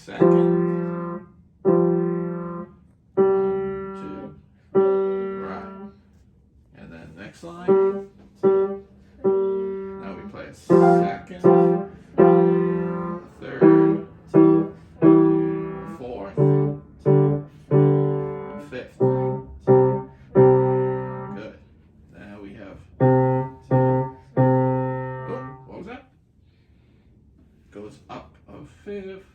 second, 1, 2, right. And then next line. Now we play a second, a third, a fourth, a fifth. Good. Now we have. Oh, what was that? Goes up a fifth.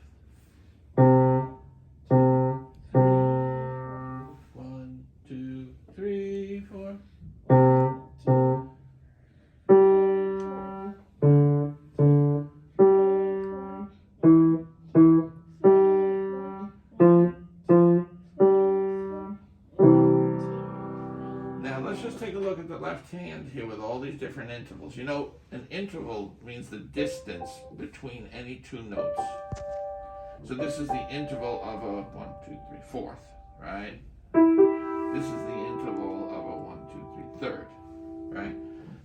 1, 2, 3, 4. Now let's just take a look at the left hand here with all these different intervals. You know, an interval means the distance between any two notes. So this is the interval of a 1, 2, 3, fourth, right? This is the interval of a 1, 2, 3, third, right?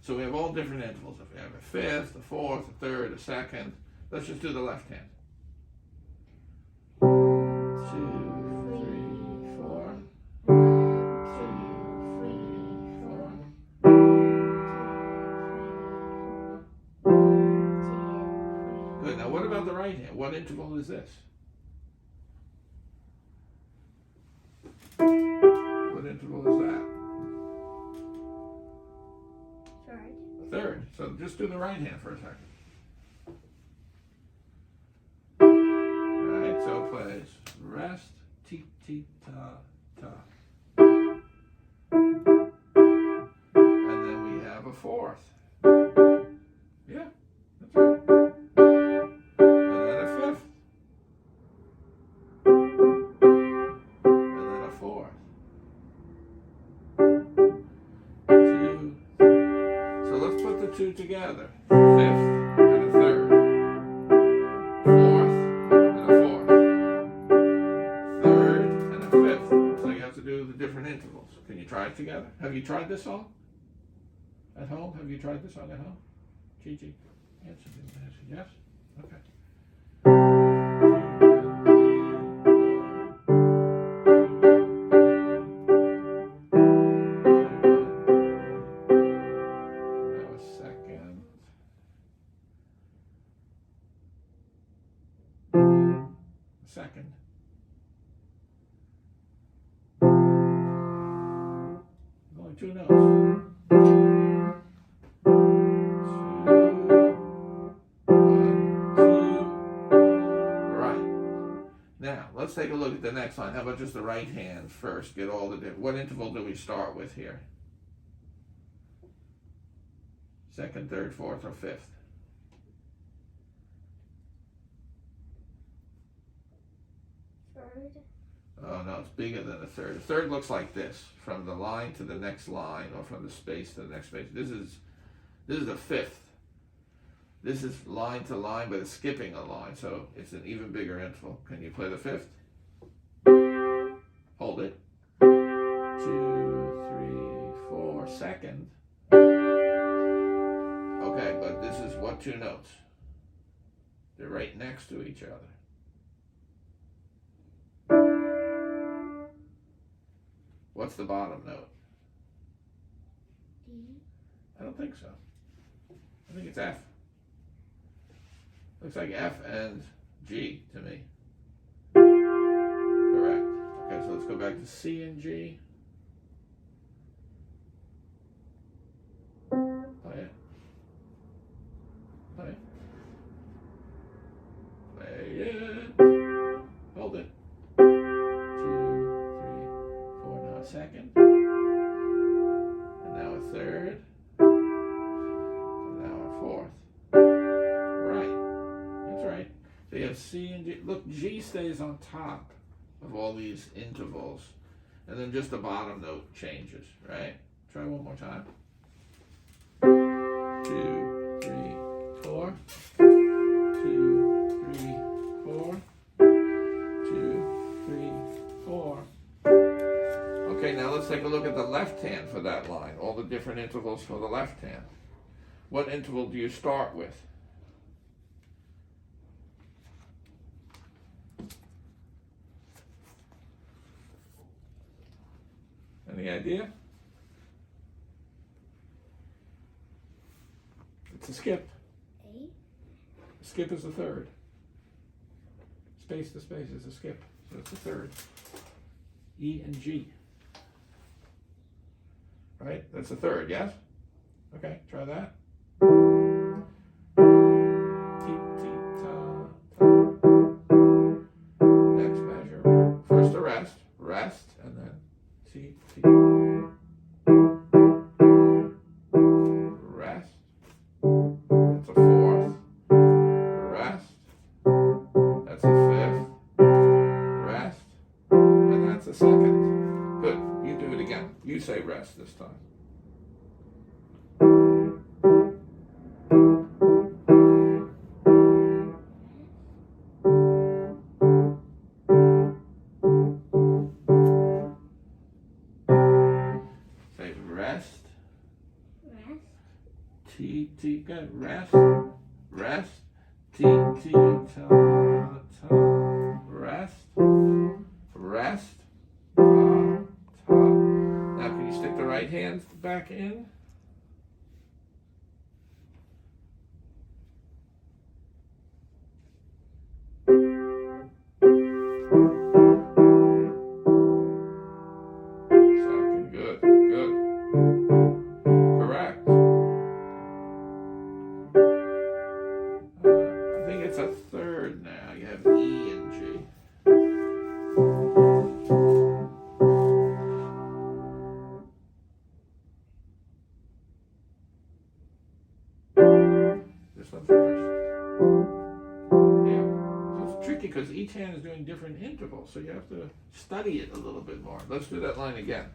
So we have all different intervals. If we have a fifth, a fourth, a third, a second, let's just do the left hand. 2, 3, 4. 2, 3, 4. Good. Now what about the right hand? What interval is this? What interval is that? Third. Third. So just do the right hand for a second. Right, so it plays rest, ti, ti, ta, ta. And then we have a fourth. Yeah, that's right. And then a fifth. And then a fourth. 2. So let's put the two together. Fifth and a third. Fourth and a fourth. Third and a fifth. So you have to do the different intervals. Can you try it together? Have you tried this song at home? Have you tried this song at home? Gigi? Answer yes? Okay. Second. Only two notes. 2, 1, 2. Right. Now, let's take a look at the next line. How about just the right hand first? Get all the different. What interval do we start with here? Second, third, fourth, or fifth? Third. Oh no, it's bigger than a third. A third looks like this, from the line to the next line, or from the space to the next space. This is a fifth. This is line to line, but it's skipping a line, so it's an even bigger interval. Can you play the fifth? Hold it. 2, 3, 4, second. Okay, but this is what two notes? They're right next to each other. What's the bottom note? D. I don't think so. I think it's F. Looks like F and G to me. Correct. Okay, so let's go back to C and G. Play it. Play it. Play it. Hold it. 2, 3, 4. Now a second. And now a third. And now a fourth. Right. That's right. So you have C and G. Look, G stays on top of all these intervals. And then just the bottom note changes, right? Try one more time. 2, 3, 4. 2, 3, 4. 2, 3, 4. Okay, now let's take a look at the left hand for that line. All the different intervals for the left hand. What interval do you start with? idea? It's a skip. A. Skip is the third. Space to space is a skip, so it's the third. E and G. Right? That's the third, yes? Okay, try that. Next measure. First a rest. Rest, and then T, T. Rest. That's a fourth. Rest. That's a fifth. Rest. And that's a second. Good. You do it again. You say rest this time. Say rest. Rest. T, T, good. Rest. Rest. T, T, ta, ta. Rest. Rest. Ta, ta. Now can you stick the right hand back in? Second, good, good. Correct. I think it's a third now. You have E and G. This one first. Yeah. So it's tricky because each hand is doing different intervals, so you have to study it a little bit more. Let's do that line again.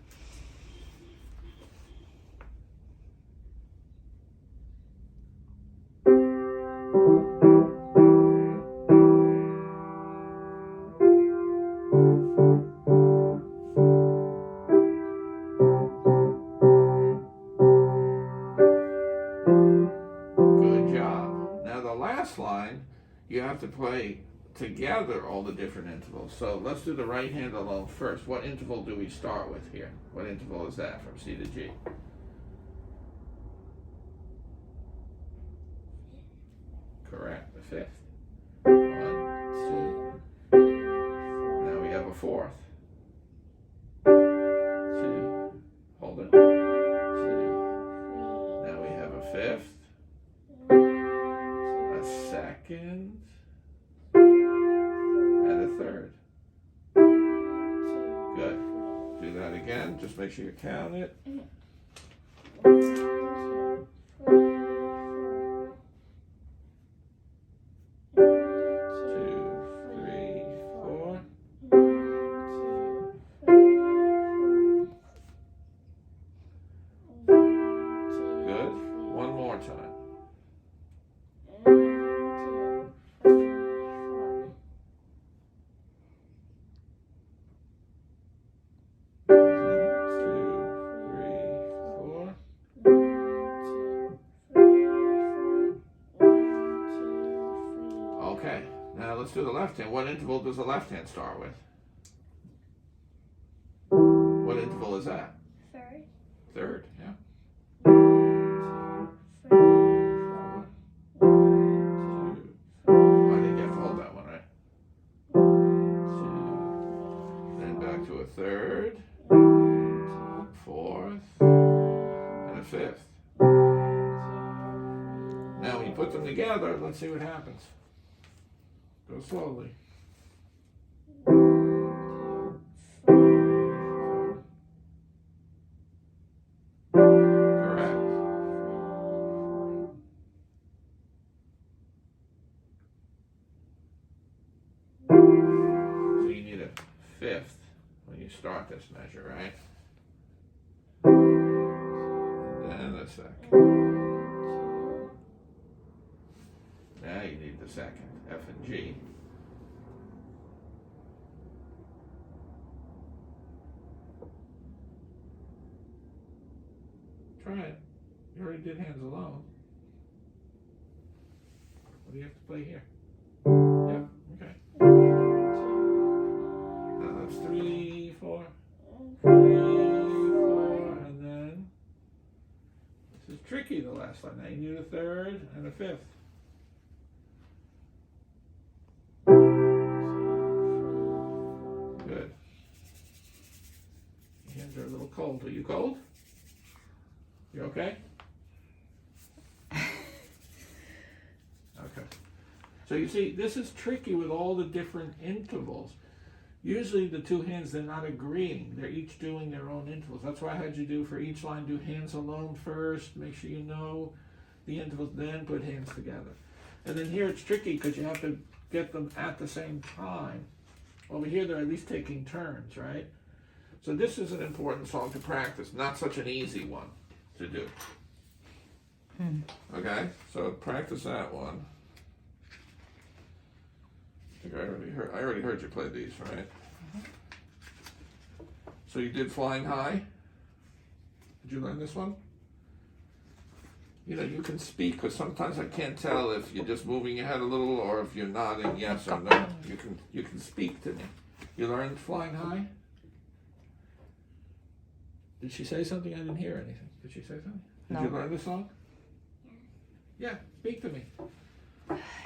Good job. Now the last line, you have to play together all the different intervals. So let's do the right hand alone first. What interval do we start with here? What interval is that from C to G? Correct, the fifth. 1, 2. Now we have a fourth. 2. Hold it. 2. Now we have a fifth. A second. And a third. Good. Do that again. Just make sure you count it. 2, 3, 4. Okay, now let's do the left hand. What interval does the left hand start with? What interval is that? Third. Third, yeah. 1, 2, 3, 4. 1, 2, 3. I think you have to hold that one, right? 1, 2. Then back to a third, fourth, and a fifth. Now when you put them together, let's see what happens. Go slowly. Correct. So you need a fifth when you start this measure, right? And then a second. Now you need the second, F and G. Try it. You already did hands alone. What do you have to play here? Yep, okay. Now that's 3, 4. 3, 4. last line. Now you need a third and a fifth. Good. Your hands are a little cold. Are you cold? You okay? Okay. So you see, this is tricky with all the different intervals. Usually the two hands, they're not agreeing. They're each doing their own intervals. That's why I had you do for each line, do hands alone first. Make sure you know the intervals, then put hands together. And then here it's tricky because you have to get them at the same time. Over here they're at least taking turns, right? So this is an important song to practice, not such an easy one to do. Okay, so practice that one. I think I already heard you play these, right? So you did Flying High? Did you learn this one? You know, you can speak, because sometimes I can't tell if you're just moving your head a little or if you're nodding yes or no. You can speak to me. You learned Flying High? Did she say something? I didn't hear anything. Did she say something? Did you learn the song? Yeah, speak to me.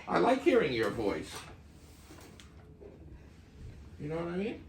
I like hearing your voice. You know what I mean?